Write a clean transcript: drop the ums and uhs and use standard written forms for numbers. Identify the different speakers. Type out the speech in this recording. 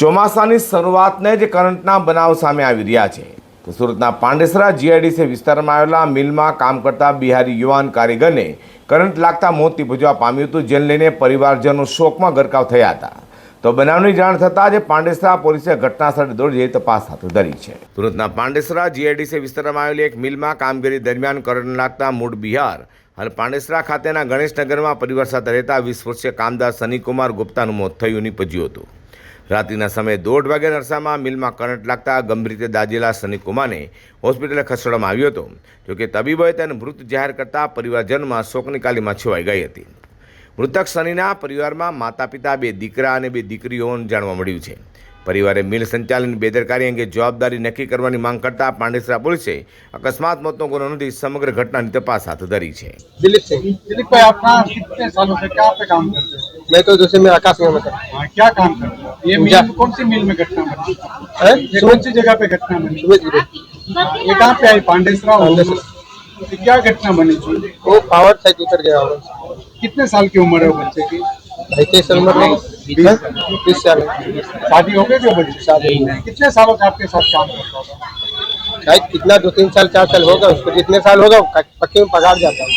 Speaker 1: ચોમાસાની શરૂઆતને જ કરંટના બનાવ સામે આવી રહ્યા છે તો સુરતના પાંડેસરા જીઆઈડીસી વિસ્તારમાં આવેલા મિલમાં કામ કરતા બિહારી યુવાન કારીગરને કરંટ લાગતા મોત નિપજવા પામ્યું હતું, જેને લઈને પરિવારજનો શોકમાં ગરકાવ થયા હતા। તો બનાવની જાણ થતાં જ પાંડેસરા પોલીસે ઘટનાસ્થળે દોડી જઈ તપાસ હાથ ધરી છે। સુરતના પાંડેસરા જીઆઈડીસી વિસ્તારમાં આવેલી એક મિલમાં કામગીરી દરમિયાન કરંટ લાગતા મૂળ બિહાર અને પાંડેસરા ખાતેના ગણેશનગરમાં પરિવાર સાથે રહેતા 20 વર્ષીય કામદાર સનીકુમાર ગુપ્તાનું મોત થયું નીપજ્યું હતું। રાત્રિના સમયે 1:30 વાગ્યાના અરસામાં મિલમાં કરંટ લાગતા ગંભીર રીતે દાઝેલા સનીકુમારને હોસ્પિટલે ખસેડવામાં આવ્યો હતો, જોકે તબીબોએ તેને મૃત જાહેર કરતા પરિવારજનોમાં શોકની કાલીમાં છવાઈ ગઈ હતી। મૃતક સનીના પરિવારમાં માતા પિતા, 2 દીકરા અને 2 દીકરીઓનું જાણવા મળ્યું છે। પરિવારે મિલ સંચાલનની બેદરકારી અંગે જવાબદારી નક્કી કરવાની માંગ કરતા પાંડેસરા પોલીસે અકસ્માત મોતનો ગુનો નોંધી સમગ્ર घटनाની તપાસ હાથ ધરી છે।
Speaker 2: दिलीप भाई, आप कहाँ कितने सालों से क्या पे काम करते हो?
Speaker 3: मैं तो दूसरे में आकाश में मतलब
Speaker 2: हाँ, क्या काम करते हो? ये मिल कौन सी मिल में घटना बनी? ये कौन सी जगह पे घटना बनी? ये कहाँ पे आई? पांडेसरा। ये क्या घटना बनी थी?
Speaker 3: वो पावर साइकिल पर गया होगा।
Speaker 2: कितने साल की उम्र है वो बच्चे की?
Speaker 3: 21 उम्र में 20 साल
Speaker 2: शादी हो गई क्या बच्चे?
Speaker 3: शादी।
Speaker 2: कितने सालों से आपके साथ काम करता था?
Speaker 3: शायद कितना 2-3 साल 4 साल होगा, उसको जितने साल होगा पक्के में पगार जाता है।